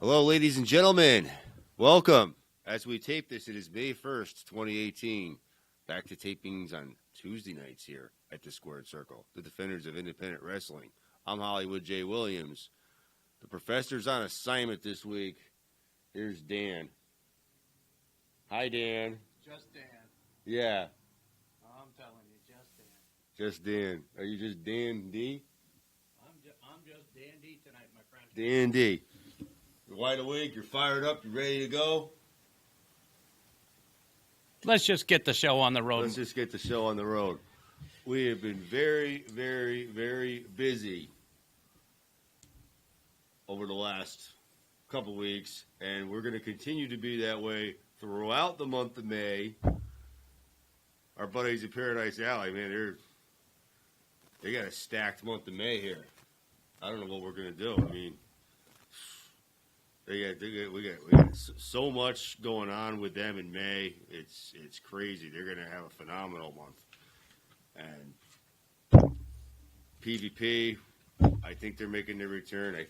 Hello, ladies and gentlemen. Welcome. As we tape this, it is May 1st, 2018. Back to tapings on Tuesday nights here at the Squared Circle, the defenders of independent wrestling. I'm Hollywood J. Williams. The professor's on assignment this week. Here's Dan. Hi, Dan. Just Dan. Yeah. I'm telling you, just Dan. Just Dan. Are you just Dan D? I'm just Dan D tonight, my friend. Dan D. You're wide awake. You're fired up. You're ready to go. Let's just get the show on the road. Let's just get the show on the road. We have been very, very, very busy over the last couple weeks, and we're going to continue to be that way throughout the month of May. Our buddies at Paradise Alley, man, they got a stacked month of May here. I don't know what we're going to do. I mean, we got so much going on with them in May. It's crazy. They're going to have a phenomenal month. And PvP, I think they're making their return. I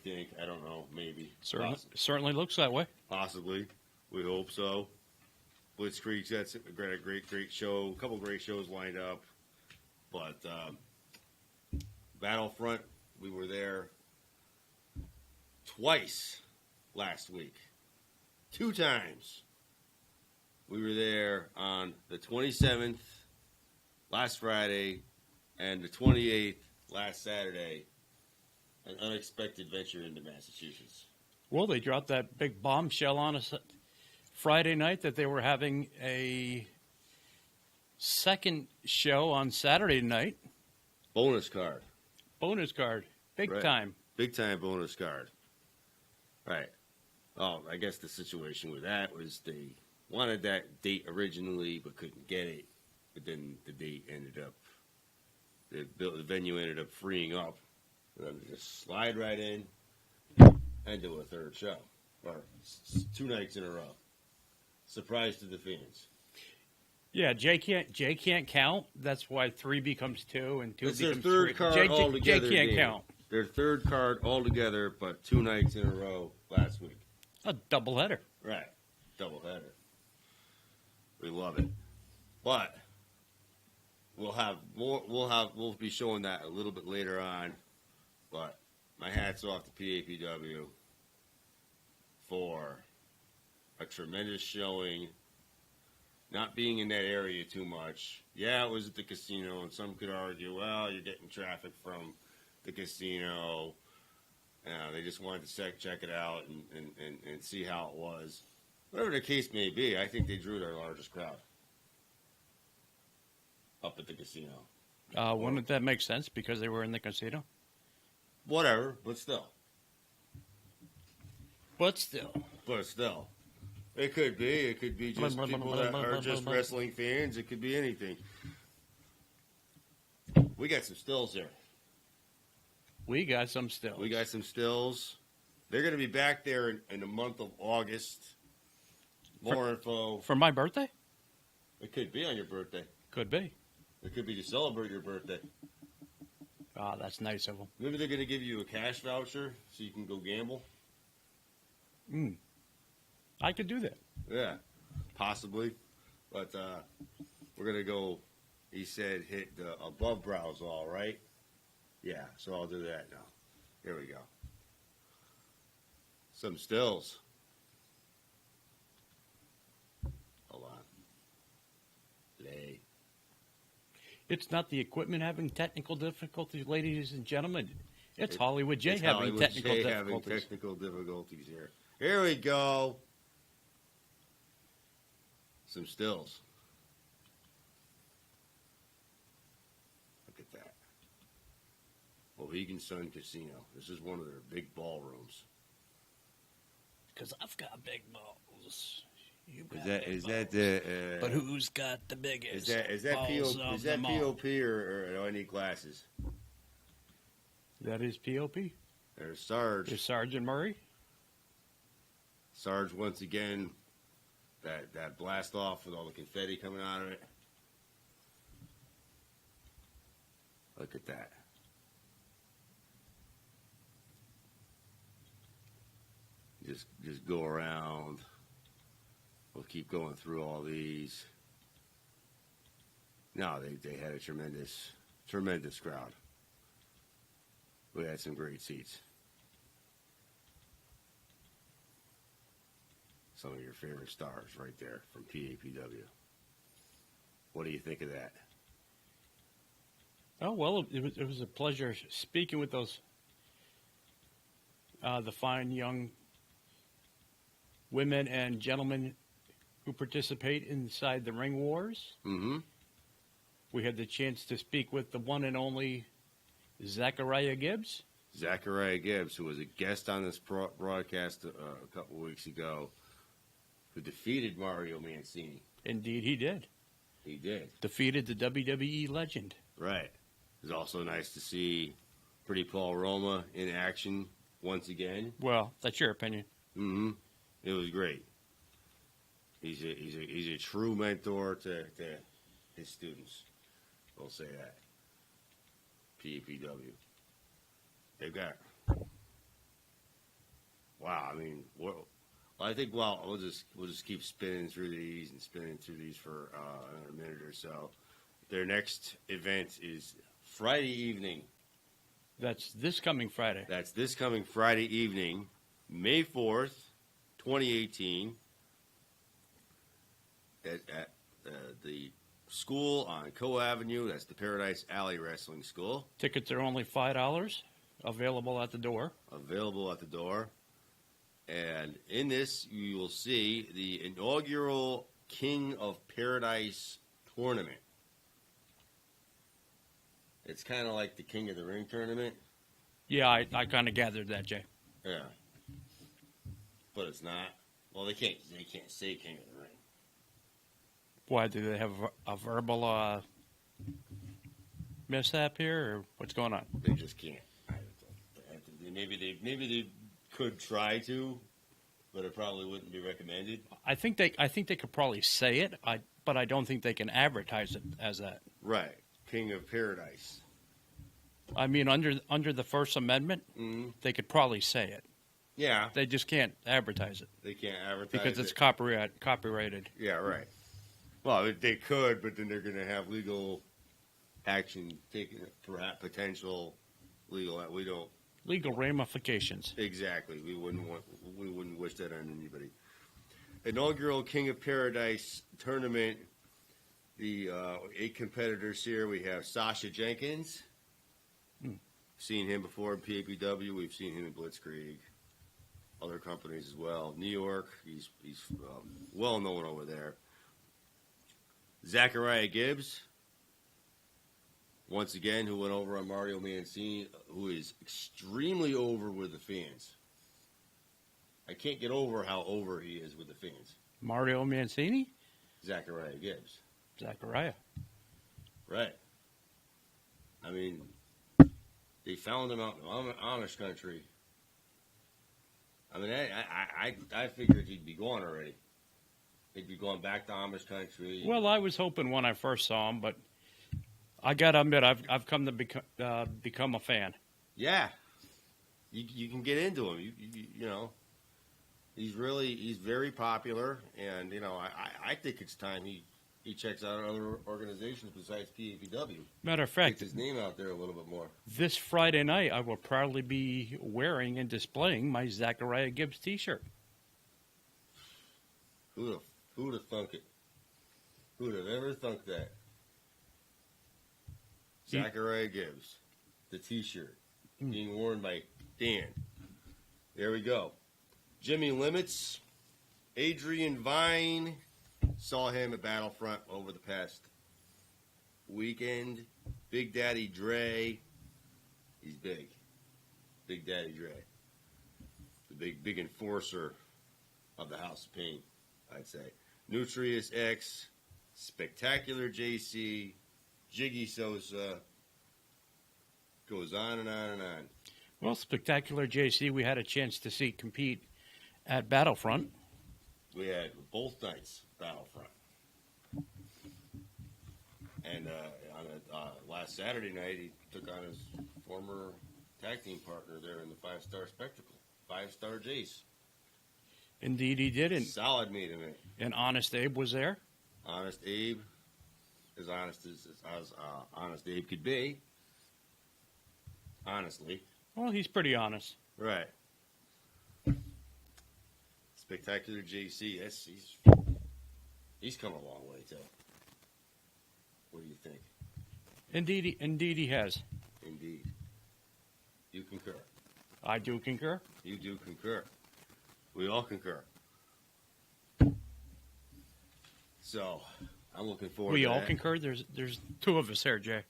don't know, maybe. Certainly looks that way. Possibly. We hope so. Blitzkrieg's got a great show. A couple great shows lined up. But Battlefront, we were there twice last week. 2 times. We were there on the 27th, last Friday, and the 28th, last Saturday. An unexpected venture into Massachusetts. Well, they dropped that big bombshell on us Friday night that they were having a second show on Saturday night. Bonus card. Big Right. time. Big time bonus card. Right. Oh, I guess the situation with that was they wanted that date originally but couldn't get it. But then the date ended up, the venue ended up freeing up. For them to just slide right in and do a third show. Or 2 nights in a row. Surprise to the fans. Yeah, Jay can't count. That's why 3 becomes 2 and 2 It's becomes their third 3. card Jay altogether. can't Dan. count. Their third card altogether, but 2 nights in a row last week. A doubleheader. Right. Doubleheader. We love it. But we'll have more we'll be showing that a little bit later on. But my hat's off to PAPW for a tremendous showing. Not being in that area too much. Yeah, it was at the casino, and some could argue, well, you're getting traffic from the casino. They just wanted to check it out and see how it was. Whatever the case may be, I think they drew their largest crowd up at the casino. Wouldn't that make sense because they were in the casino? Whatever, but still. It could be. It could be just people that are just wrestling fans. It could be anything. We got some stills here. We got some stills. They're going to be back there in the month of August. More info. For my birthday? It could be on your birthday. Could be. It could be to celebrate your birthday. Ah, that's nice of them. Maybe they're going to give you a cash voucher so you can go gamble. I could do that. Yeah, possibly. But we're going to go, he said, hit the above brows all right. Yeah, so I'll do that now. Here we go. Some stills. Hold on. Play. It's not the equipment having technical difficulties, ladies and gentlemen. It's Hollywood J having technical difficulties here. Here we go. Some stills. Look at that. Mohegan Sun Casino. This is one of their big ballrooms. Because I've got big balls. Is that the? But who's got the biggest? Is that POP or do I need glasses? That is POP. There's Sarge. There's Sergeant Murray. Sarge once again. That blast off with all the confetti coming out of it. Look at that. just go around. We'll keep going through all these. No, they had a tremendous crowd. We had some great seats. Some of your favorite stars right there from PAPW. What do you think of that? Oh, well, it was a pleasure speaking with those, the fine young women and gentlemen who participate inside the Ring Wars. Mm-hmm. We had the chance to speak with the one and only Zachariah Gibbs. Zachariah Gibbs, who was a guest on this broadcast a couple weeks ago, who defeated Mario Mancini. Indeed, he did. He did. Defeated the WWE legend. Right. It was also nice to see Pretty Paul Roma in action once again. Well, that's your opinion. Mm-hmm. It was great. He's a true mentor to his students. We'll say that. PAPW. They've got. Wow. I mean, I think. Well, we'll just keep spinning through these for another minute or so. Their next event is Friday evening. That's this coming Friday. That's this coming Friday evening, May 4th, 2018, at the school on Co Avenue. That's the Paradise Alley Wrestling School. Tickets are only $5, available at the door. Available at the door. And in this, you will see the inaugural King of Paradise tournament. It's kind of like the King of the Ring tournament. Yeah, I kind of gathered that, Jay. Yeah. But it's not. Well, they can't say King of the Ring. Why, do they have a verbal mishap here, or what's going on? They just can't. Maybe they could try to, but it probably wouldn't be recommended. I think they could probably say it, but I don't think they can advertise it as that. Right, King of Paradise. I mean, under the First Amendment, they could probably say it. Yeah, they just can't advertise it. They can't advertise because it's copyrighted. Yeah, right. Well, they could, but then they're going to have legal action taken, perhaps potential legal. We don't. Legal ramifications. Exactly. We wouldn't wish that on anybody. Inaugural King of Paradise tournament. The 8 competitors here. We have Sasha Jenkins. Seen him before in PAPW. We've seen him in Blitzkrieg. Other companies as well. New York. He's well known over there. Zachariah Gibbs. Once again, who went over on Mario Mancini, who is extremely over with the fans. I can't get over how over he is with the fans. Mario Mancini? Zachariah Gibbs. Zachariah. Right. I mean, they found him out in Amish country. I mean, I figured he'd be gone already. He'd be going back to Amish country. Well, I was hoping when I first saw him, but I got to admit, I've come to become a fan. Yeah, you can get into him. You know, he's very popular, and I think it's time he checks out other organizations besides PAPW. Matter of fact, gets his name out there a little bit more. This Friday night, I will proudly be wearing and displaying my Zachariah Gibbs T-shirt. Who'd have thunk it? Who'd have ever thunk that? Zachariah Gibbs, the T-shirt, being worn by Dan. There we go. Jimmy Limits, Adrian Vine, saw him at Battlefront over the past weekend. Big Daddy Dre, he's big. Big Daddy Dre, the big enforcer of the House of Pain, I'd say. Nutrius X, Spectacular JC, Jiggy Sosa, goes on and on and on. Well, Spectacular JC, we had a chance to see compete at Battlefront. We had both nights Battlefront. And on last Saturday night, he took on his former tag team partner there in the 5-Star Spectacle, 5-Star Jace. Indeed, he did. Solid main event. And Honest Abe was there. Honest Abe, as honest as Honest Abe could be. Honestly. Well, he's pretty honest. Right. Spectacular JC. Yes, he's come a long way too. What do you think? Indeed, he has. Indeed. You concur. I do concur. You do concur. We all concur. So, I'm looking forward to We that. all concur. There's two of us here, Jay.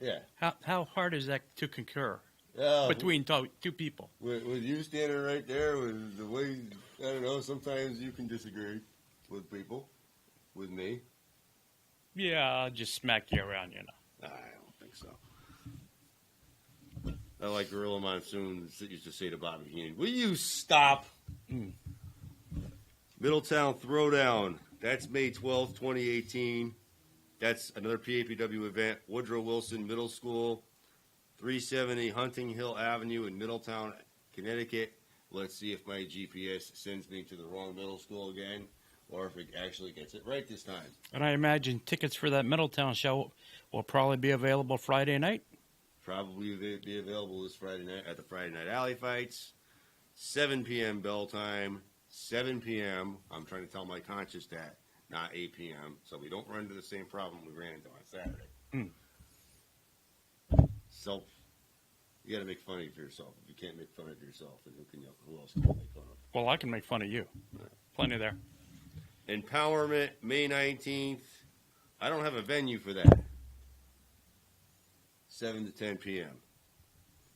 Yeah. How hard is that to concur Yeah. between two people? With you standing right there, with the way, I don't know, sometimes you can disagree with people, with me. Yeah, I'll just smack you around, you know. I don't think so. I like Gorilla Monsoon used to say to Bobby Heenan, will you stop? Middletown Throwdown. That's May 12th, 2018. That's another PAPW event. Woodrow Wilson Middle School, 370 Hunting Hill Avenue in Middletown, Connecticut. Let's see if my GPS sends me to the wrong middle school again, or if it actually gets it right this time. And I imagine tickets for that Middletown show will probably be available Friday night. Probably be available this Friday night at the Friday Night Alley Fights. 7 p.m. bell time. 7 p.m. I'm trying to tell my conscious that, not 8 p.m. So we don't run into the same problem we ran into on Saturday. So you got to make fun of yourself. If you can't make fun of yourself, then who else can you make fun of? Well, I can make fun of you. Plenty there. Empowerment, May 19th. I don't have a venue for that. 7 to 10 p.m.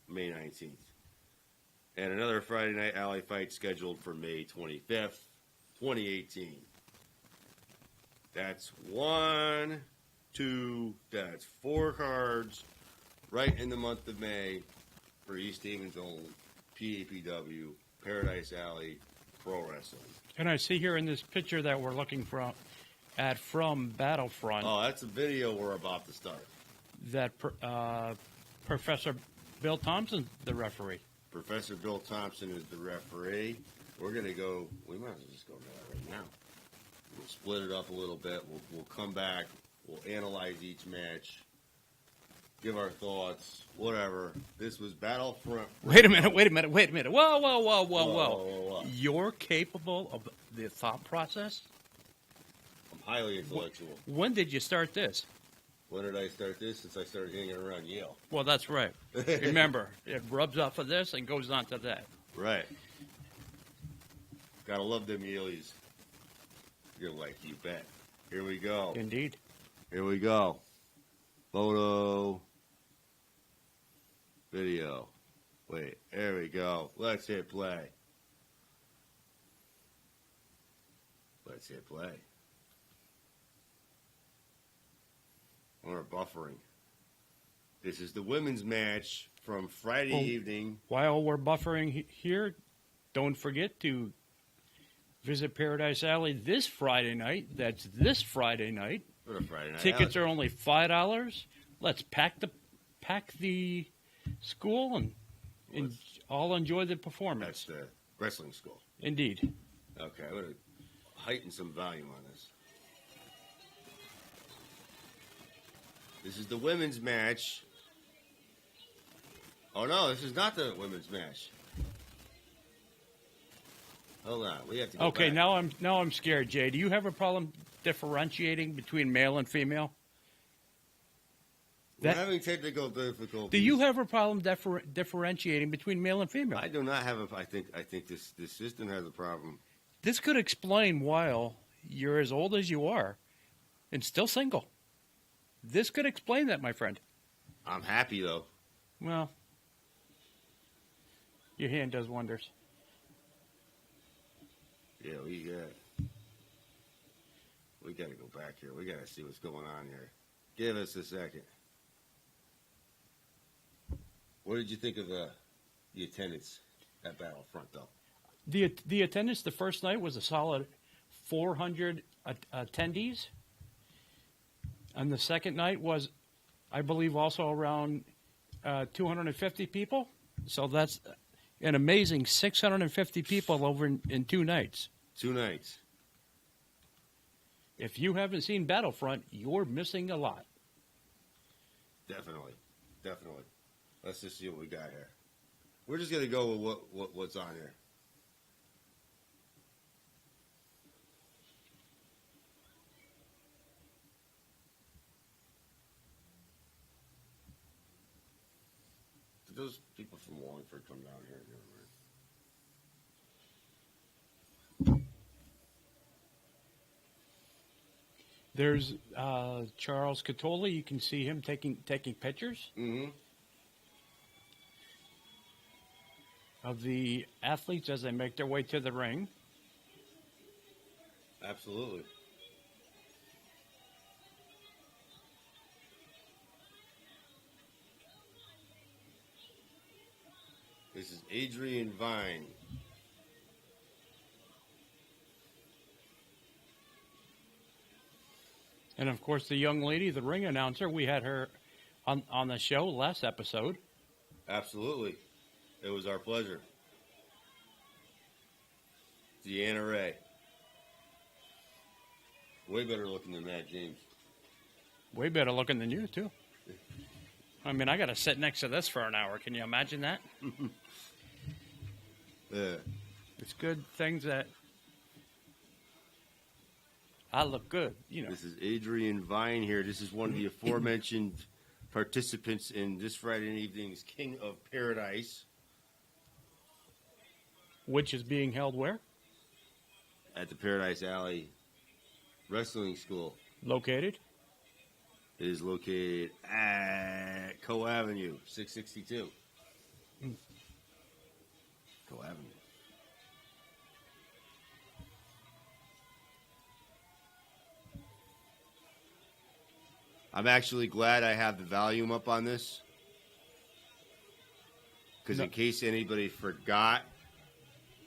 May 19th. And another Friday Night Alley Fight scheduled for May 25th, 2018. That's 4 cards right in the month of May for East Haven's own PAPW, Paradise Alley Pro Wrestling. And I see here in this picture that we're looking at from Battlefront. Oh, that's a video we're about to start. That Professor Bill Thompson's the referee. Professor Bill Thompson is the referee. We're going to go, we might as well just go to that right now. We'll split it up a little bit. We'll come back. We'll analyze each match. Give our thoughts. Whatever. This was Battlefront. Wait a minute. Whoa. Whoa. You're capable of the thought process? I'm highly intellectual. When did you start this? When did I start this? Since I started hanging around Yale. Well, that's right. Remember, it rubs off of this and goes on to that. Right. Gotta love them Yaleys. You're like, you bet. Here we go. Indeed. Here we go. Photo. Video. Wait, there we go. Let's hit play. Let's hit play. Or buffering. This is the women's match from Friday evening. While we're buffering here, don't forget to visit Paradise Alley this Friday night. That's this Friday night. For the Friday night. Tickets are only $5. Let's pack the school and all enjoy the performance. That's the wrestling school. Indeed. Okay, I'm going to heighten some volume on this. This is the women's match. Oh, no, this is not the women's match. Hold on, we have to go Okay, back. now I'm scared, Jay. Do you have a problem differentiating between male and female? We're having technical difficulties. Do you have a problem differentiating between male and female? I do not have a. I think this system has a problem. This could explain why you're as old as you are and still single. This could explain that, my friend. I'm happy though. Well, your hand does wonders. Yeah, we got to go back here. We got to see what's going on here. Give us a second. What did you think of the attendance at Battlefront, though? The attendance the first night was a solid 400 attendees. And the second night was, I believe, also around 250 people. So that's An amazing 650 people over in 2 nights. 2 nights. If you haven't seen Battlefront, you're missing a lot. Definitely. Let's just see what we got here. We're just gonna go with what's on here. Did those people from Wallingford come down here? Never mind. There's Charles Catoli. You can see him taking pictures of the athletes as they make their way to the ring. Absolutely. This is Adrian Vine. And of course, the young lady, the ring announcer, we had her on the show last episode. Absolutely. It was our pleasure. Deanna Ray. Way better looking than Matt James. Way better looking than you, too. I mean, I got to sit next to this for an hour. Can you imagine that? Yeah. It's good things that I look good, you know. This is Adrian Vine here. This is one of the aforementioned participants in this Friday evening's King of Paradise. Which is being held where? At the Paradise Alley Wrestling School. Located? It is located at Co Avenue, 662. Co Avenue. I'm actually glad I have the volume up on this. Because in case anybody forgot,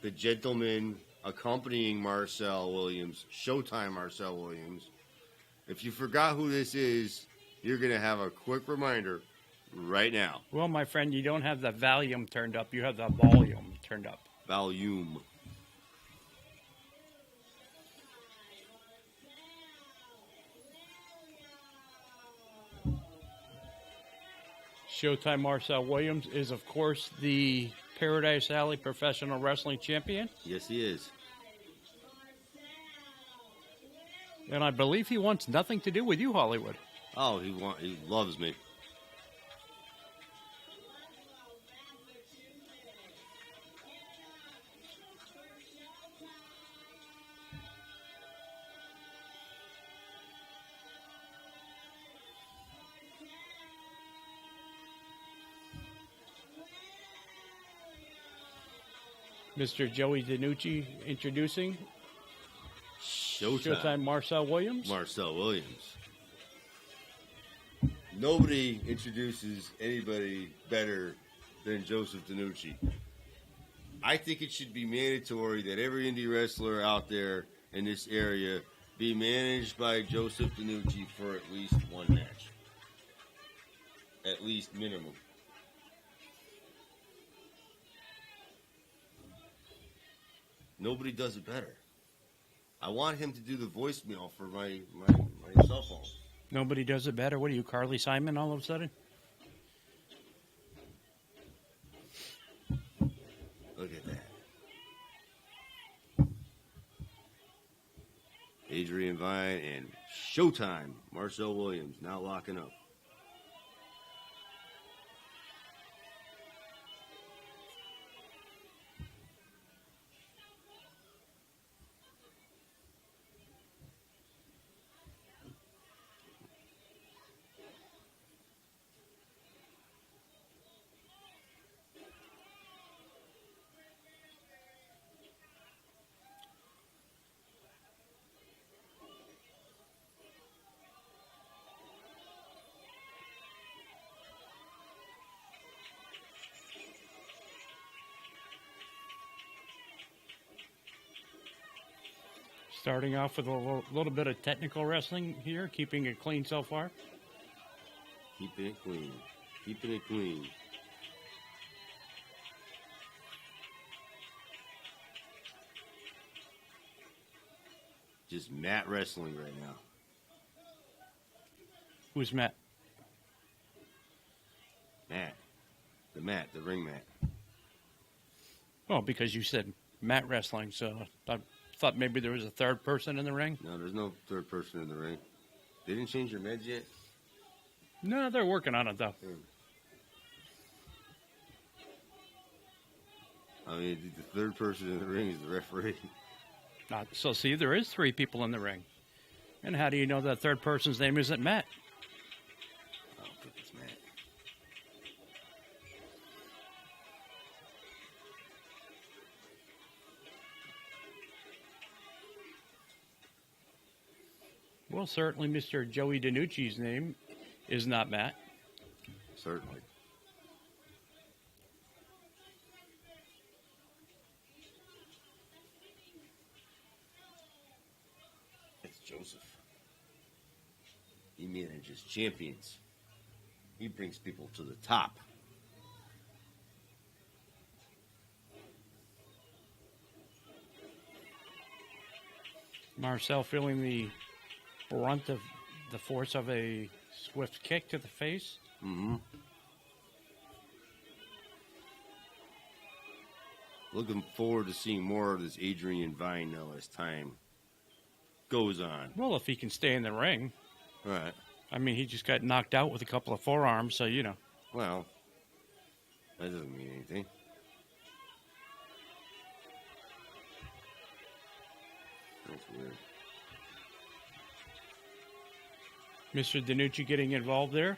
the gentleman accompanying Marcel Williams, Showtime Marcel Williams, if you forgot who this is, you're going to have a quick reminder right now. Well, my friend, you don't have the volume turned up. You have the volume turned up. Volume. Showtime Marcel Williams is, of course, the Paradise Alley Professional Wrestling Champion. Yes, he is. And I believe he wants nothing to do with you, Hollywood. Oh, he loves me. Mr. Joey DiNucci introducing Showtime Marcel Williams. Marcel Williams. Nobody introduces anybody better than Joseph DiNucci. I think it should be mandatory that every indie wrestler out there in this area be managed by Joseph DiNucci for at least one match. At least minimum. Nobody does it better. I want him to do the voicemail for my cell phone. Nobody does it better. What are you, Carly Simon, all of a sudden? Look at that. Adrian Vine and Showtime Marcel Williams now locking up. Starting off with a little bit of technical wrestling here, keeping it clean so far. Keeping it clean. Keeping it clean. Just Matt Wrestling right now. Who's Matt? Matt. The ring mat. Well, because you said Matt Wrestling, so I thought maybe there was a third person in the ring. No, there's no third person in the ring. They didn't change your meds yet? No, they're working on it, though. I mean, the third person in the ring is the referee. So, see, there is 3 people in the ring. And how do you know that third person's name isn't Matt? I don't think it's Matt. Well, certainly Mr. Joey DiNucci's name is not Matt. Certainly. It's Joseph. He manages champions. He brings people to the top. Marcel feeling the brunt of the force of a swift kick to the face. Mm-hmm. Looking forward to seeing more of this Adrian Vine now as time goes on. Well, if he can stay in the ring. Right. I mean, he just got knocked out with a couple of forearms, so, you know. Well, that doesn't mean anything. That's weird. Mr. DiNucci getting involved there.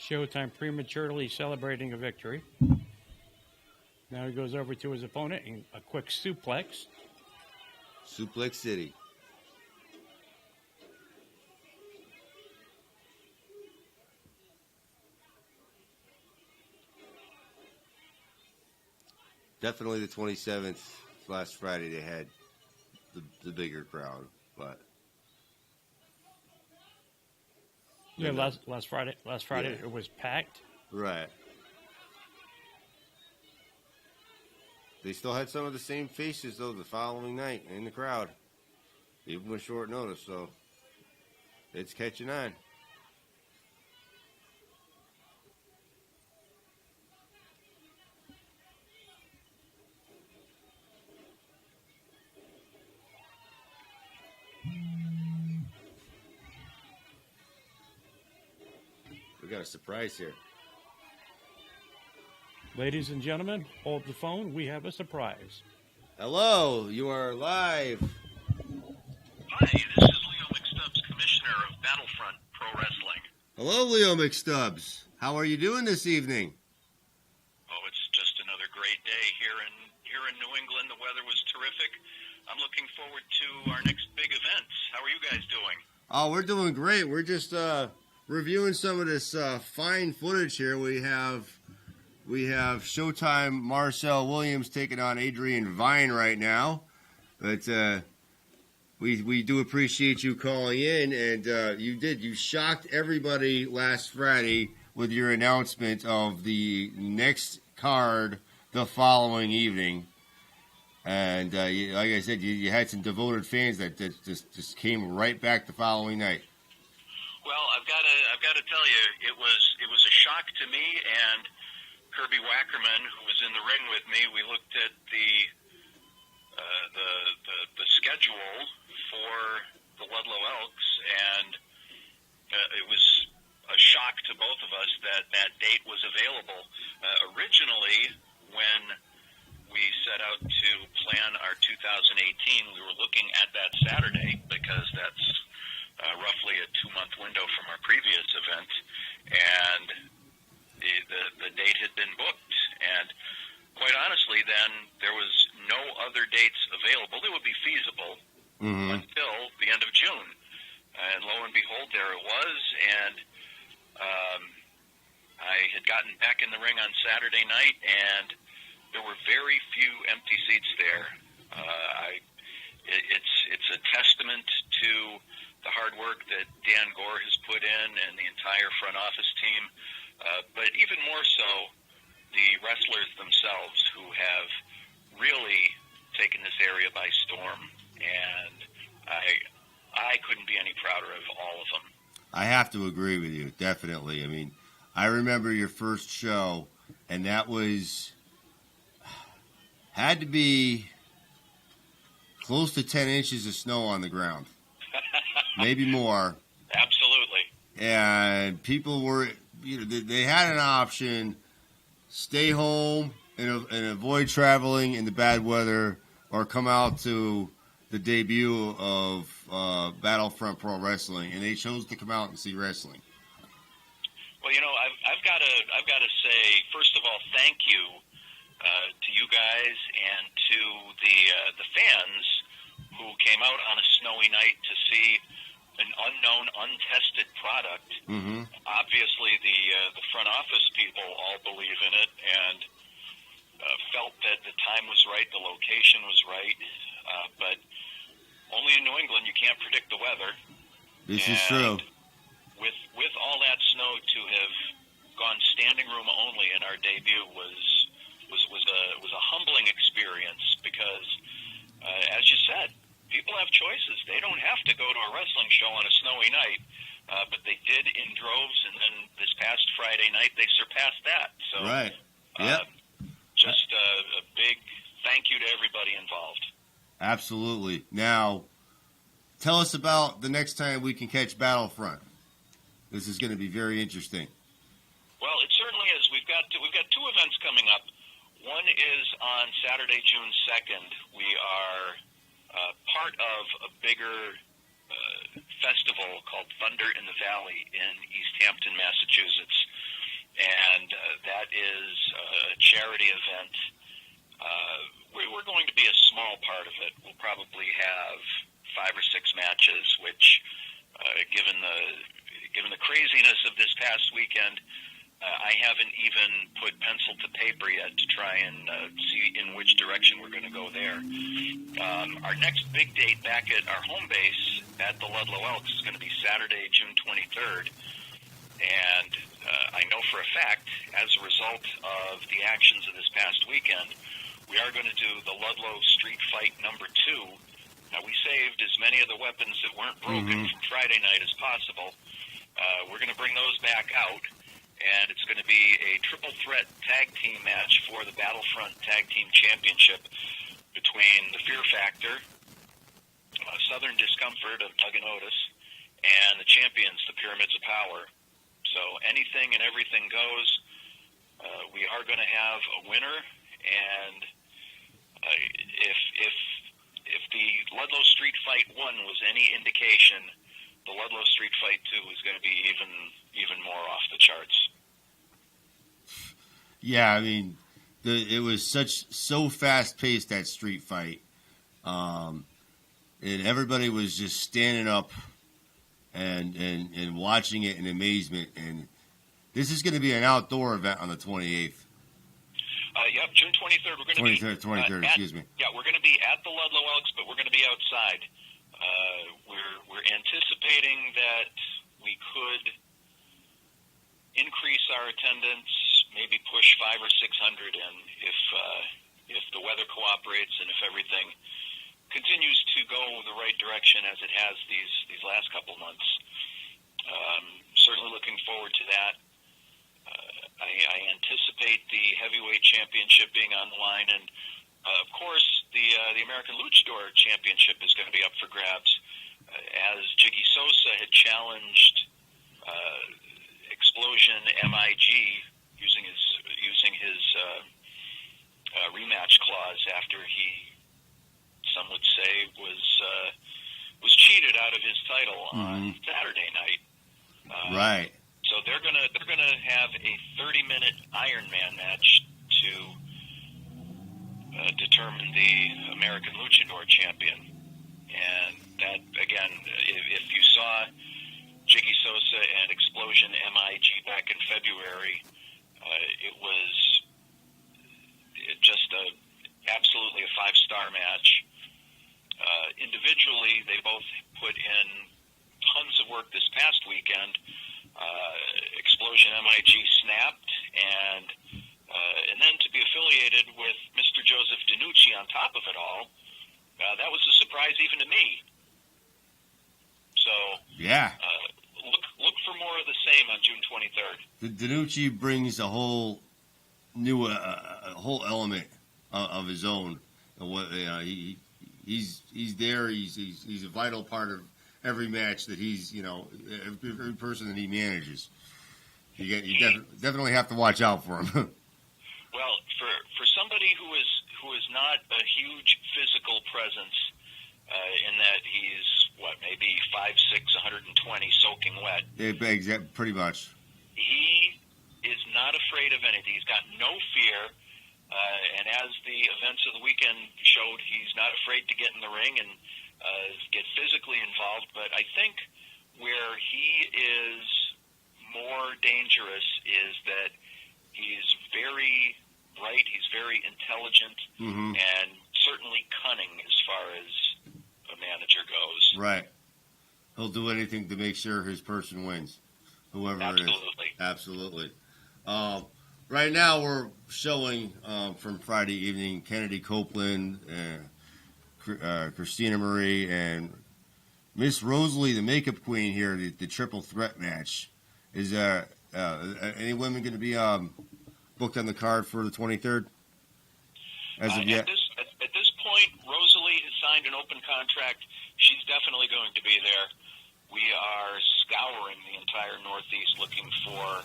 Showtime prematurely celebrating a victory. Now he goes over to his opponent and a quick suplex. Suplex City. Definitely the 27th, last Friday, they had the bigger crowd, but... Yeah, last Friday yeah. It was packed. Right. They still had some of the same faces, though, the following night in the crowd, even with short notice, so it's catching on. We got a surprise here. Ladies and gentlemen, hold the phone. We have a surprise. Hello, you are live. Hi, this is Leo McStubbs, Commissioner of Battlefront Pro Wrestling. Hello, Leo McStubbs. How are you doing this evening? Oh, it's just another great day here in New England. The weather was terrific. I'm looking forward to our next big events. How are you guys doing? Oh, we're doing great. We're just reviewing some of this fine footage here. We have Showtime Marcel Williams taking on Adrian Vine right now. But we do appreciate you calling in, and you shocked everybody last Friday with your announcement of the next card the following evening. And like I said, you had some devoted fans that just came right back the following night. Well, I've got to tell you, it was a shock to me and Kirby Wackerman, who was in the ring with me. We looked at the schedule for the Ludlow Elks, and it was a shock to both of us that date was available. Originally, when we set out to plan our 2018, we were looking at that Saturday because that's roughly a 2-month window from our previous event, and the date had been booked. And quite honestly, then there was no other dates available that would be feasible until the end of June. And and lo and behold, there it was. And I had gotten back in the ring on Saturday night, and there were very few empty seats there. It's a testament to the hard work that Dan Gore has put in and the entire front office team, but even more so, the wrestlers themselves who have really taken this area by storm, and I couldn't be any prouder of all of them. I have to agree with you, definitely. I mean, I remember your first show, and that had to be close to 10 inches of snow on the ground, maybe more. Absolutely. And people were, they had an option: stay home and avoid traveling in the bad weather, or come out to the debut of Battlefront Pro Wrestling, and they chose to come out and see wrestling. Well, I've got to say, first of all, thank you to you guys and to the fans who came out on a snowy night to see an unknown, untested product. Mm-hmm. Obviously, the front office people all believe in it and felt that the time was right, the location was right, but only in New England you can't predict the weather. This is true. With all that snow, to have gone standing room only in our debut was a humbling experience because, as you said, people have choices. They don't have to go to a wrestling show on a snowy night, but they did in droves, and then this past Friday night they surpassed that. So, right. Yep. Just a big thank you to everybody involved. Absolutely. Now, tell us about the next time we can catch Battlefront. This is going to be very interesting. Well, it certainly is. We've got two events coming up. One is on Saturday, June 2nd. We are part of a bigger festival called Thunder in the Valley in East Hampton, Massachusetts. And that is a charity event. We're going to be a small part of it. We'll probably have 5 or 6 matches, which, given the craziness of this past weekend, I haven't even put pencil to paper yet to try and see in which direction we're going to go there. Our next big date back at our home base at the Ludlow Elks is going to be Saturday, June 23rd. And I know for a fact, as a result of the actions of this past weekend, we are going to do the Ludlow Street Fight number 2. Now, we saved as many of the weapons that weren't broken from Friday night as possible. We're going to bring those back out, and it's going to be a triple threat tag team match for the Battlefront Tag Team Championship between the Fear Factor, Southern Discomfort of Doug and Otis, and the champions, the Pyramids of Power. So anything and everything goes. We are going to have a winner, and if the Ludlow Street Fight 1 was any indication, the Ludlow Street Fight 2 is going to be even more off the charts. Yeah, I mean, it was so fast paced, that street fight, and everybody was just standing up and watching it in amazement. And this is going to be an outdoor event on the 28th. Yep, June 23rd. We're going to 23rd, excuse me. Yeah, we're going to be at the Ludlow Elks, but we're going to be outside. We're anticipating that we could increase our attendance, maybe push 500 or 600 in if the weather cooperates and if everything continues to go the right direction as it has these last couple months. Certainly looking forward to that. I anticipate the heavyweight championship being on the line, and of course the American Luchador Championship is going to be up for grabs. As Jiggy Sosa had challenged Explosion MIG using his rematch clause after he, some would say, was cheated out of his title on Saturday night. Right. So they're gonna have a 30-minute Iron Man match to determine the American Luchador champion. And that, again, if you saw Jiggy Sosa and Explosion MIG back in February. It was just absolutely a 5-star match. Individually, they both put in tons of work this past weekend. Explosion MIG snapped, and then to be affiliated with Mr. Joseph DiNucci on top of it all, that was a surprise even to me. So, yeah, look for more of the same on June 23rd. DiNucci brings a whole new, whole element of his own. He's there. He's a vital part of every match that he's, every person that he manages. You definitely have to watch out for him. Well, for somebody who is not a huge physical presence, in that he's maybe 5'6", 120, soaking wet. Yeah, pretty much. He is not afraid of anything. He's got no fear, and as the events of the weekend showed, he's not afraid to get in the ring and get physically involved. But I think where he is more dangerous is that he's very bright, he's very intelligent, and certainly cunning as far as a manager goes. Right. He'll do anything to make sure his person wins, whoever it is. Absolutely. Right now we're showing from Friday evening Kennedy Copeland, Christina Marie, and Miss Rosalie, the makeup queen here, the triple threat match. Is any women going to be booked on the card for the 23rd? As of yet? At this point, Rosalie has signed an open contract. She's definitely going to be there. We are scouring the entire Northeast looking for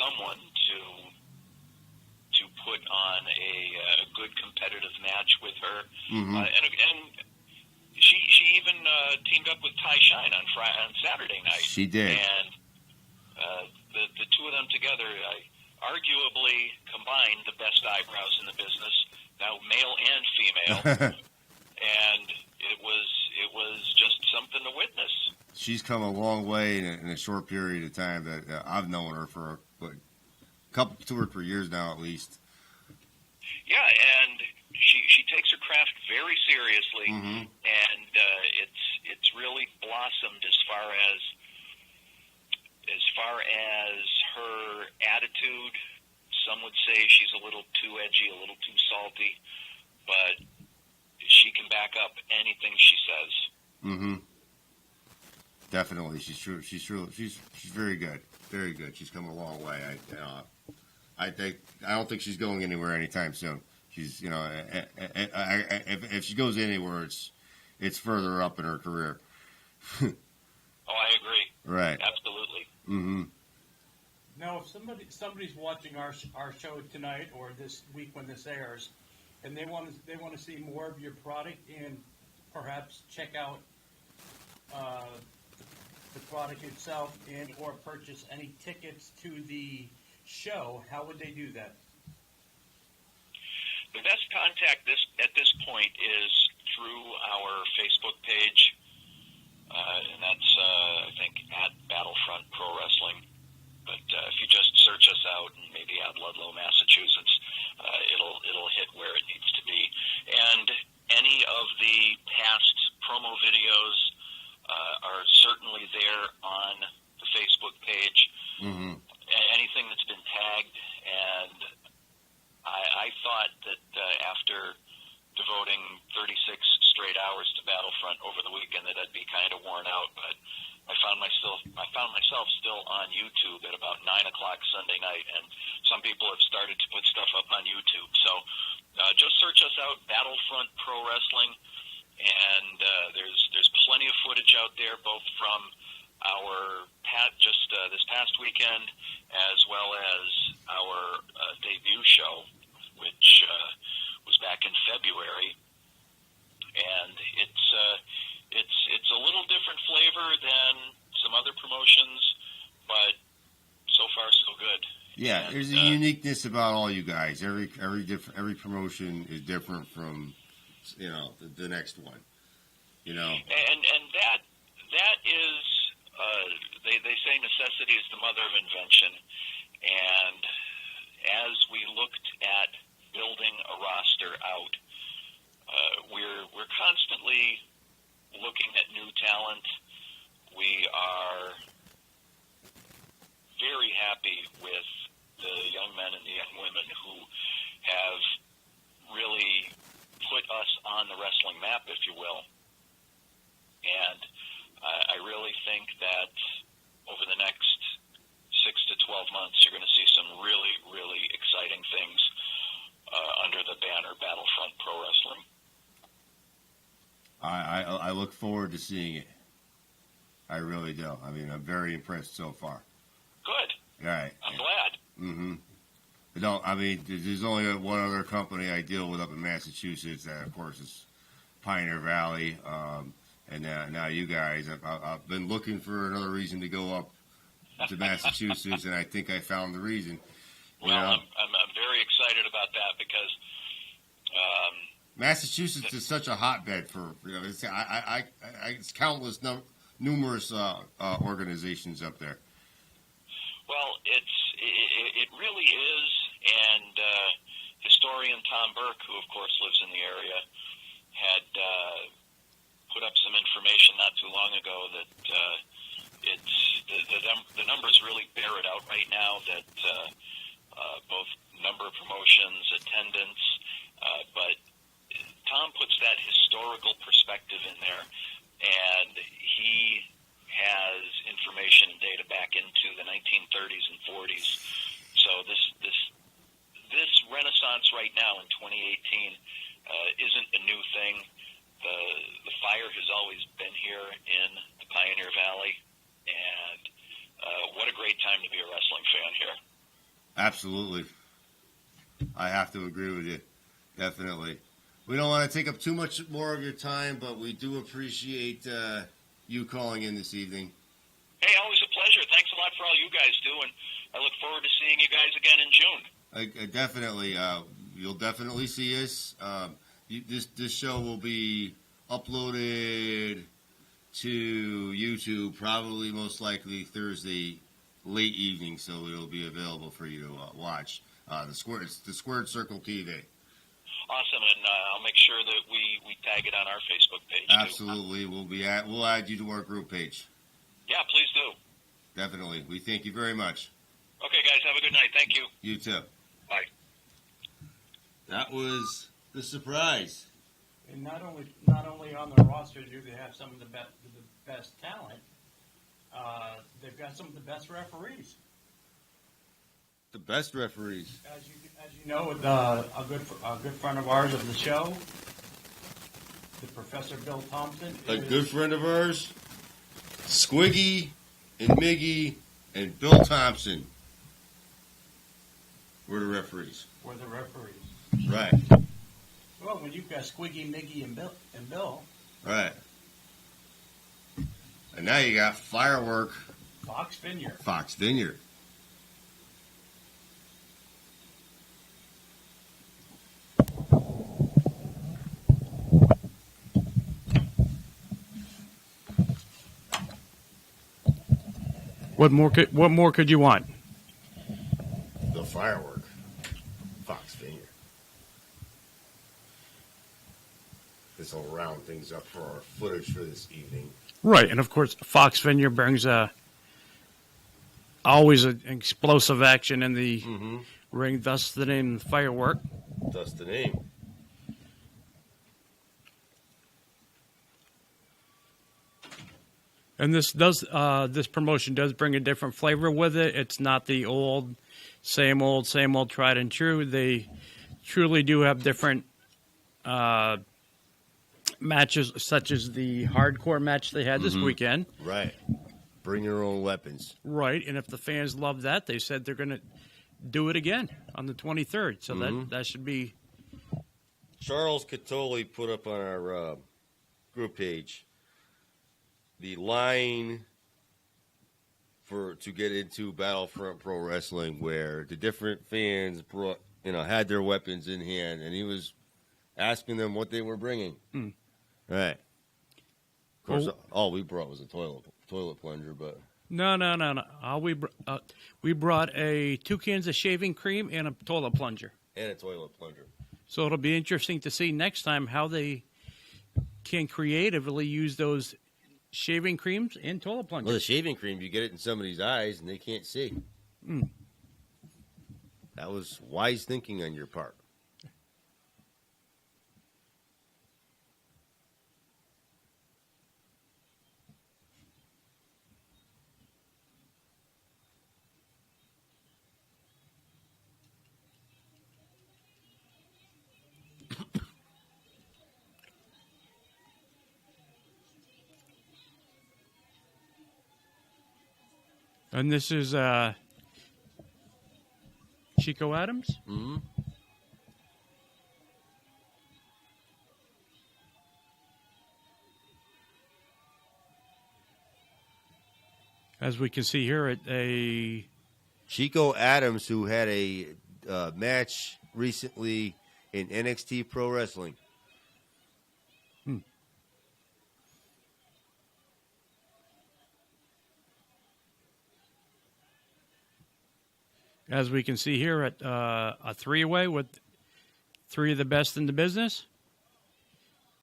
someone to put on a good competitive match with her. And she even teamed up with Ty Shine on Saturday night. She did. And the two of them together, arguably combined the best eyebrows in the business, now male and female. And it was just something to witness. She's come a long way in a short period of time that I've known her for a couple, 2 or 3 years now at least. Yeah, and she takes her craft very seriously, and it's really blossomed as far as her attitude. Some would say she's a little too edgy, a little too salty, but she can back up anything she says. Definitely, she's true. She's very good, very good. She's come a long way. I don't think she's going anywhere anytime soon. She's, if she goes anywhere, it's further up in her career. Oh, I agree. Right. Absolutely. Now, if somebody's watching our show tonight or this week when this airs, and they want to see more of your product and perhaps check out the product itself and or purchase any tickets to the show, how would they do that? The best contact at this point is through our Facebook page, and that's I think at Battlefront Pro Wrestling. But if you just search us out and maybe add Ludlow, Massachusetts, it'll hit where it needs to be. And any of the past promo videos are certainly there on the Facebook page. Anything that's been tagged, and I thought that after devoting 36 straight hours to Battlefront over the weekend that I'd be kind of worn out, but I found myself still on YouTube at about 9 o'clock Sunday night, and some people have started to put stuff up on YouTube. So just search us out, Battlefront Pro Wrestling, and there's plenty of footage out there, both from our this past weekend, as well as our debut show, which was back in February, and it's a little different flavor than some other promotions, but so far so good. Yeah, there's a uniqueness about all you guys. Every promotion is different from the next one. And that is they say necessity is the mother of invention, and as we looked at building a roster out, we're constantly looking at new talent. We are very happy with the young men and the young women who have really put us on the wrestling map, if you will. And I really think that over the next 6 to 12 months, you're going to see some really, really exciting things under the banner Battlefront Pro Wrestling. I look forward to seeing it. I really do. I mean, I'm very impressed so far. Good. All right. I'm glad. Mm-hmm. No, I mean, there's only one other company I deal with up in Massachusetts. That, of course, is Pioneer Valley. And now you guys. I've been looking for another reason to go up to Massachusetts, and I think I found the reason. Well, I'm very excited about that because Massachusetts is such a hotbed for it's countless numerous organizations up there. Well, it really is, and historian Tom Burke, who of course lives in the area, had put up some information not too long ago that the numbers really bear it out right now. That both number of promotions, attendance, but Tom puts that historical perspective in there, and he has information and data back into the 1930s and 40s. So this renaissance right now in 2018 isn't a new thing. The fire has always been here in the Pioneer Valley, and what a great time to be a wrestling fan here. Absolutely. I have to agree with you. Definitely. We don't want to take up too much more of your time, but we do appreciate you calling in this evening. Hey, always a pleasure. Thanks a lot for all you guys do, and I look forward to seeing you guys again in June. Definitely. You'll definitely see us. This show will be uploaded to YouTube probably most likely Thursday late evening, so it'll be available for you to watch. It's the Squared Circle TV. Awesome, and I'll make sure that we tag it on our Facebook page. Absolutely, too. We'll add you to our group page. Yeah, please do. Definitely. We thank you very much. Okay, guys, have a good night. Thank you. You too. Bye. That was the surprise. And not only on the roster do they have some of the best talent, they've got some of the best referees. The best referees. As you know, a good friend of ours of the show, the Professor Bill Thompson. A good friend of ours, Squiggy and Miggy and Bill Thompson were the referees. Right. Well, when you've got Squiggy, Miggy, and Bill. Right. And now you got Firework. Fox Vineyard. What more could you want? The Firework. Fox Vineyard. This will round things up for our footage for this evening. Right, and of course, Fox Vineyard brings always an explosive action in the ring, thus the name Firework. Thus the name. And this promotion does bring a different flavor with it. It's not the same old tried and true. They truly do have different matches, such as the hardcore match they had this weekend. Right. Bring your own weapons. Right, and if the fans love that, they said they're going to do it again on the 23rd. So that should be. Charles Catoli put up on our group page the line to get into Battlefront Pro Wrestling, where the different fans had their weapons in hand, and he was asking them what they were bringing. Right. Of course, all we brought was a toilet toilet plunger, but No. We brought 2 cans of shaving cream and a toilet plunger. and a toilet plunger. So it'll be interesting to see next time how they can creatively use those shaving creams and toilet plungers. Well, the shaving cream, you get it in somebody's eyes and they can't see. That was wise thinking on your part. And this is Chico Adams. Mm-hmm. As we can see here at a Chico Adams, who had a match recently in NXT Pro Wrestling. As we can see here at a 3-way with 3 of the best in the business.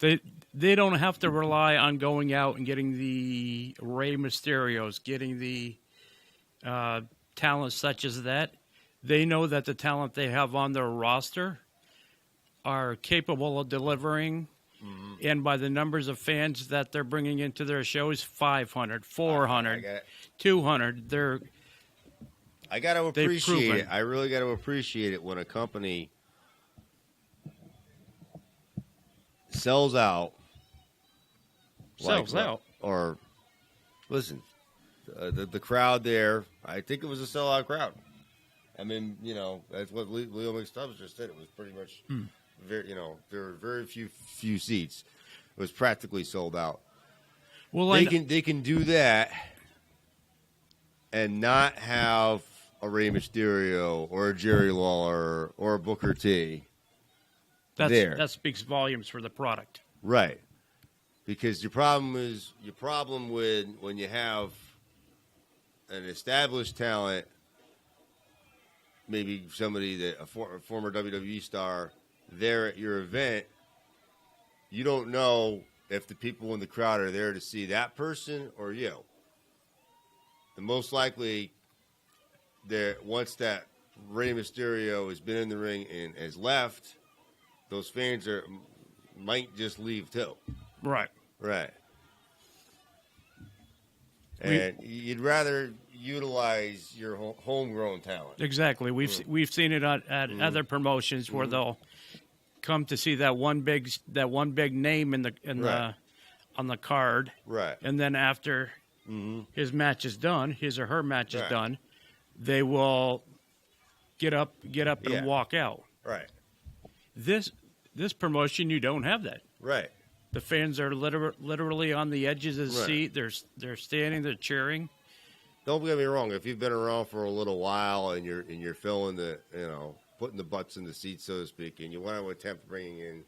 They don't have to rely on going out and getting the Rey Mysterios, getting the talent such as that. They know that the talent they have on their roster are capable of delivering. Mm-hmm. And by the numbers of fans that they're bringing into their shows, 500, 400, 200, I got to appreciate it. I really got to appreciate it when a company sells out. Or, listen, the crowd there, I think it was a sellout crowd. I mean, that's what Leo McStubbs just said. It was pretty much, there were very few seats. It was practically sold out. Well, they can do that and not have a Rey Mysterio or a Jerry Lawler or a Booker T. That speaks volumes for the product. Right. Because your problem with when you have an established talent, maybe somebody a former WWE star there at your event, you don't know if the people in the crowd are there to see that person or you. And most likely, once that Rey Mysterio has been in the ring and has left, those fans might just leave too. Right. And you'd rather utilize your homegrown talent. Exactly. We've seen it at other promotions where they'll come to see that one big name on the card. Right. And then after his match is done, his or her match is done, they will get up and walk out. Right. This promotion, you don't have that. Right. The fans are literally on the edges of the seat. They're standing. They're cheering. Don't get me wrong. If you've been around for a little while and you're filling putting the butts in the seats, so to speak, and you want to attempt bringing in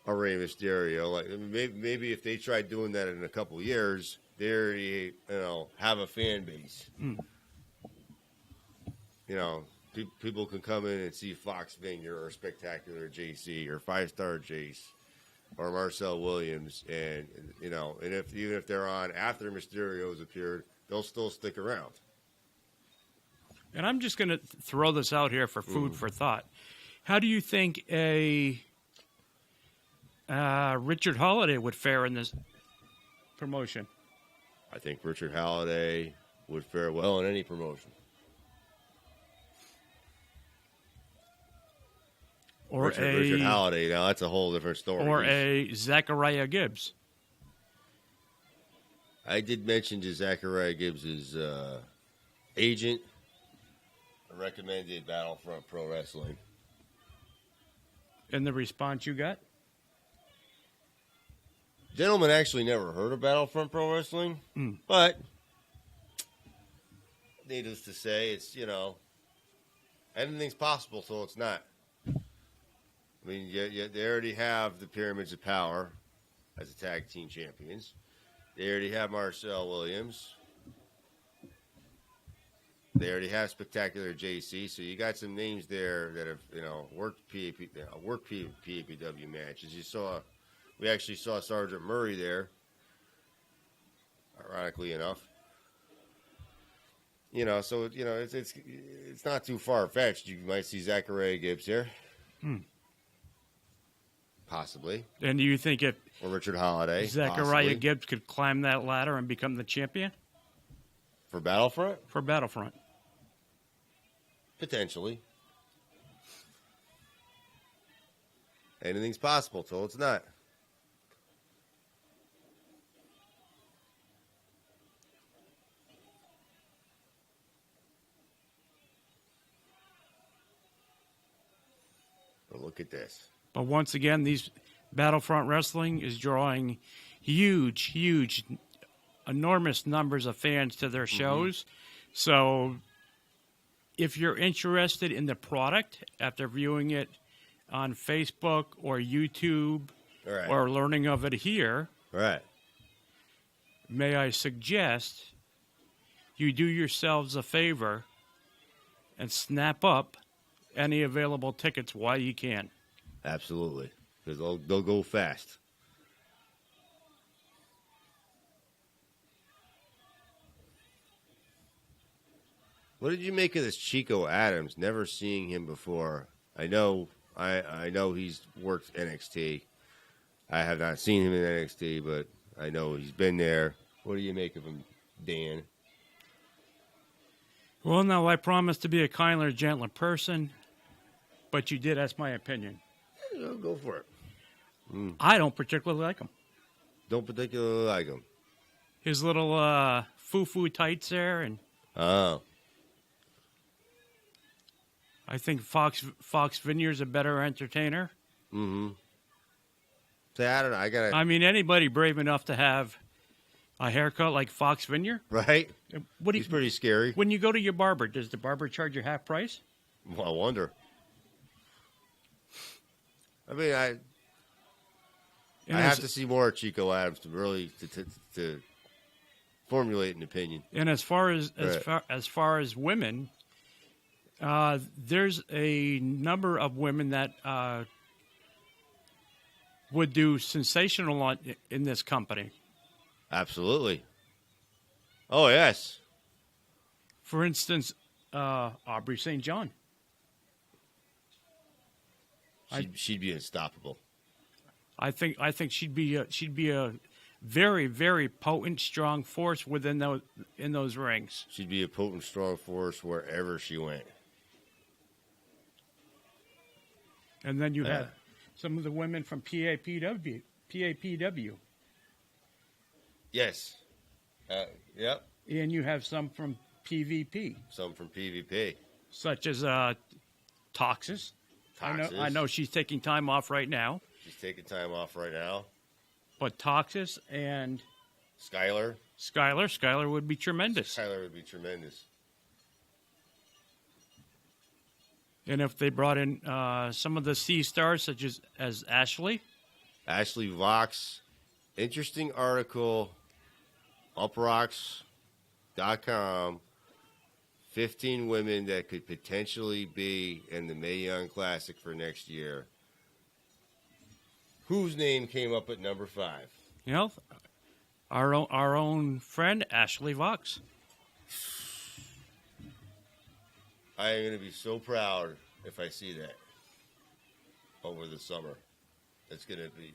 a Rey Mysterio, like maybe if they tried doing that in a couple of years, they already have a fan base. People can come in and see Fox Vineyard or Spectacular JC or 5-Star Jace or Marcel Williams, and even if they're on after Mysterio's appeared, they'll still stick around. And I'm just going to throw this out here for food for thought. How do you think a Richard Holiday would fare in this promotion? I think Richard Holiday would fare well in any promotion. Or Richard Holiday, now that's a whole different story. Or a Zachariah Gibbs. I did mention to Zachariah Gibbs' agent. I recommended Battlefront Pro Wrestling. And the response you got? Gentleman actually never heard of Battlefront Pro Wrestling, but needless to say, it's, anything's possible till it's not. I mean, they already have the Pyramids of Power as a tag team champions. They already have Marcel Williams. They already have Spectacular JC, so you got some names there that have worked PAPW matches. We actually saw Sergeant Murray there, ironically enough. So it's not too far fetched. You might see Zachariah Gibbs here, possibly. And do you think if Or Richard Holiday, Zachariah possibly. Gibbs could climb that ladder and become the champion For Battlefront? for Battlefront? Potentially. Anything's possible till it's not. But look at this. But once again, these Battlefront Wrestling is drawing huge, enormous numbers of fans to their shows. So if you're interested in the product after viewing it on Facebook or YouTube Right. or learning of it here, Right. may I suggest you do yourselves a favor and snap up any available tickets while you can. Absolutely. Because they'll go fast. What did you make of this Chico Adams? Never seeing him before. I know he's worked NXT. I have not seen him in NXT, but I know he's been there. What do you make of him, Dan? Well, now, I promise to be a kinder, gentler person, but you did ask my opinion. Go for it. I don't particularly like him. Don't particularly like him. His little foo-foo tights there, and Oh. I think Fox Vineyard's a better entertainer. Mm-hmm. Say, I don't know. I gotta. I mean, anybody brave enough to have a haircut like Fox Vineyard? Right? What do He's you, pretty scary. when you go to your barber, does the barber charge you half price? Well, I wonder. I mean, I And have as, to see more of Chico Adams to really to formulate an opinion. and as far as Right. as far as women, there's a number of women that would do sensational in this company. Absolutely. Oh yes. For instance, Aubrey St. John. She'd be unstoppable. I think she'd be a very, very potent, strong force within those rings. She'd be a potent, strong force wherever she went. And then you Yeah. have some of the women from PAPW, Yes. Yep. and you have some from PvP, Some from PvP. such as Toxis. Toxis. I know she's taking time off right now, She's taking time off right now. but Toxis and Skylar. Skylar would be tremendous. Skylar would be tremendous. And if they brought in some of the C stars, such as Ashley, Ashley Vox. Interesting article. uprocks.com. 15 women that could potentially be in the Mae Young Classic for next year. Whose name came up at number 5? you know, our own friend Ashley Vox. I am going to be so proud if I see that over the summer. It's going to be,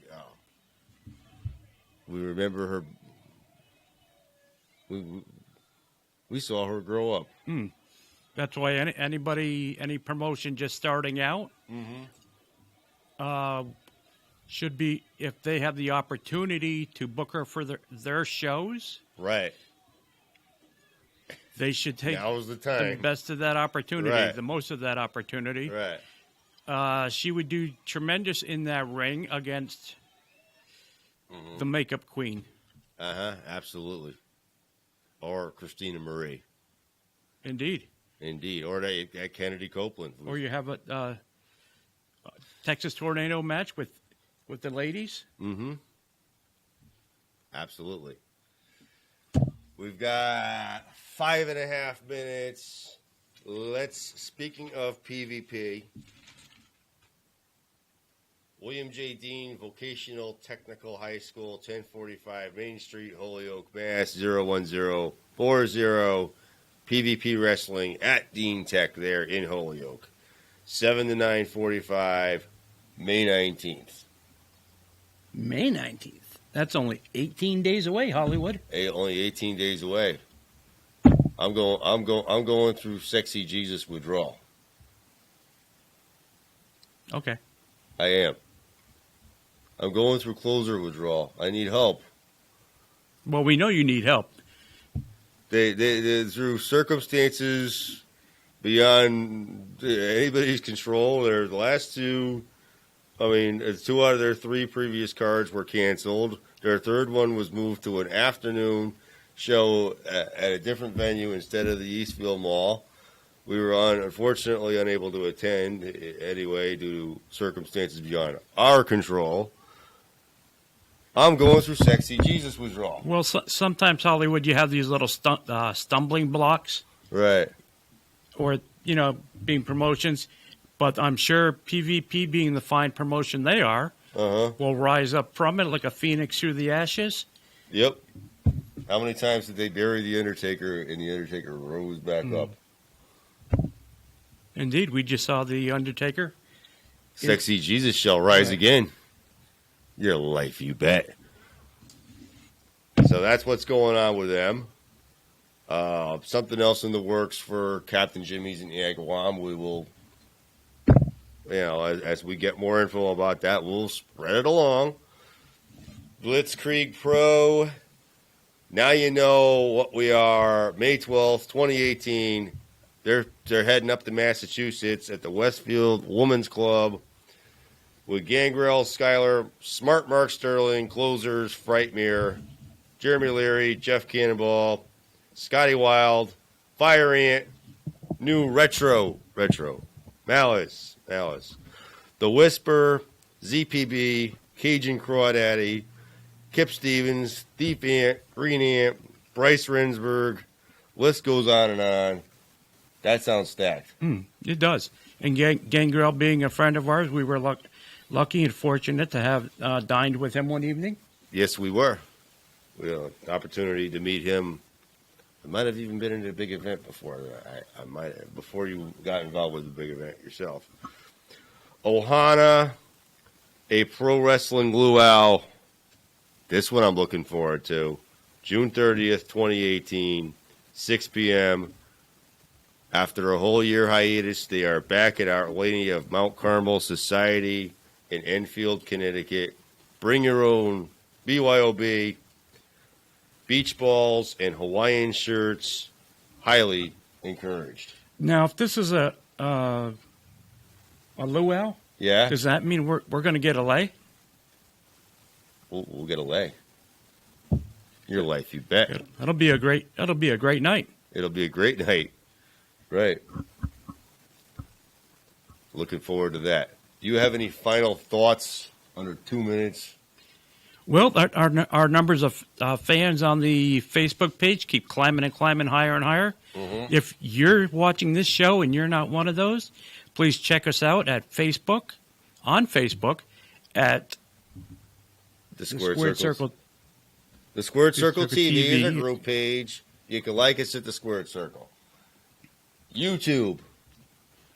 we remember her. We saw her grow up. That's why any promotion just starting out should be, if they have the opportunity to book her for their shows, Right. they should take Now's the the time. best of that opportunity, Right. the most of that opportunity. Right. She would do tremendous in that ring against the makeup queen. Absolutely. Or Christina Marie. Indeed. Indeed. Or that Kennedy Copeland. Or you have a Texas Tornado match with the ladies. Absolutely. We've got 5.5 minutes. Speaking of PvP, William J. Dean Vocational Technical High School, 1045 Main Street, Holyoke, Mass. 01040. PvP Wrestling at Dean Tech there in Holyoke. 7 to 9:45, May 19th. May 19th. That's only 18 days away, Hollywood. Only 18 days away. I'm going through sexy Jesus withdrawal. Okay. I am. I'm going through closer withdrawal. I need help. Well, we know you need help. They through circumstances beyond anybody's control. They're the last two. I mean, 2 out of their 3 previous cards were canceled. Their third one was moved to an afternoon show at a different venue instead of the Eastfield Mall. We were unfortunately unable to attend anyway due to circumstances beyond our control. I'm going through sexy Jesus withdrawal. Well, sometimes, Hollywood, you have these little stumbling blocks. Right. Or, being promotions. But I'm sure PvP, being the fine promotion they are, will rise up from it like a phoenix through the ashes. Yep. How many times did they bury the Undertaker and the Undertaker rose back up? Indeed, we just saw the Undertaker. Sexy Jesus shall rise again. Your life, you bet. So that's what's going on with them. Something else in the works for Captain Jimmy's in Agawam. We will, as we get more info about that, we'll spread it along. Blitzkrieg Pro. Now you know what we are. May 12th, 2018. They're heading up to Massachusetts at the Westfield Women's Club with Gangrel, Skyler, Smart Mark Sterling, Closers, Frightmare, Jeremy Leary, Jeff Cannonball, Scotty Wild, Fire Ant, New Retro, Malice, The Whisper, ZPB, Cajun Crawdaddy, Kip Stevens, Thief Ant, Green Ant, Bryce Rensburg. List goes on and on. That sounds stacked. It does. And Gangrel being a friend of ours, we were lucky and fortunate to have dined with him one evening. Yes, we were. We had an opportunity to meet him. I might have even been in a big event before. I might have, before you got involved with the big event yourself. Ohana, a pro wrestling luau. This one I'm looking forward to. June 30th, 2018, 6 p.m. After a whole year hiatus, they are back at Our Lady of Mount Carmel Society in Enfield, Connecticut. Bring your own BYOB, beach balls, and Hawaiian shirts. Highly encouraged. Now, if this is a luau, does that mean we're going to get a lay? We'll get a lay. Your life, you bet. That'll be a great night. It'll be a great night. Right. Looking forward to that. Do you have any final thoughts under 2 minutes? Well, our numbers of fans on the Facebook page keep climbing and climbing higher and higher. Mm-hmm. If you're watching this show and you're not one of those, please check us out at Facebook, at The Squared Circle. The Squared Circle TV is a group page. You can like us at the Squared Circle. YouTube,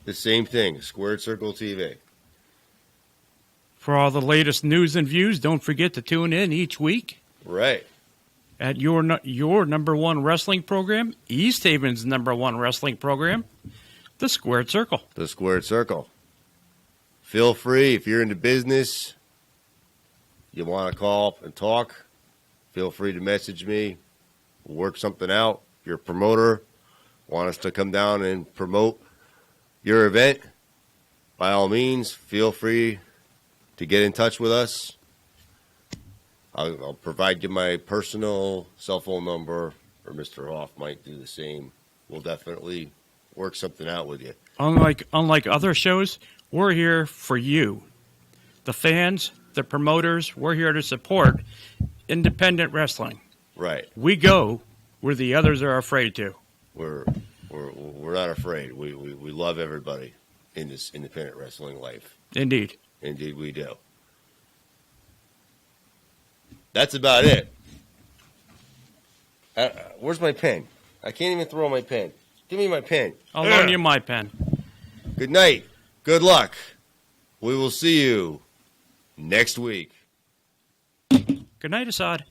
the same thing, Squared Circle TV. For all the latest news and views, don't forget to tune in each week. Right. At your number one wrestling program, East Haven's number one wrestling program, The Squared Circle. The Squared Circle. Feel free, if you're into business, you want to call up and talk, feel free to message me. We'll work something out. If you're a promoter, want us to come down and promote your event, by all means, feel free to get in touch with us. I'll provide you my personal cell phone number, or Mr. Hoff might do the same. We'll definitely work something out with you. Unlike other shows, we're here for you. The fans, the promoters, we're here to support independent wrestling. Right. We go where the others are afraid to. We're not afraid. We love everybody in this independent wrestling life. Indeed. Indeed, we do. That's about it. Where's my pen? I can't even throw my pen. Give me my pen. I'll loan you my pen. Good night. Good luck. We will see you next week. Good night, Assad.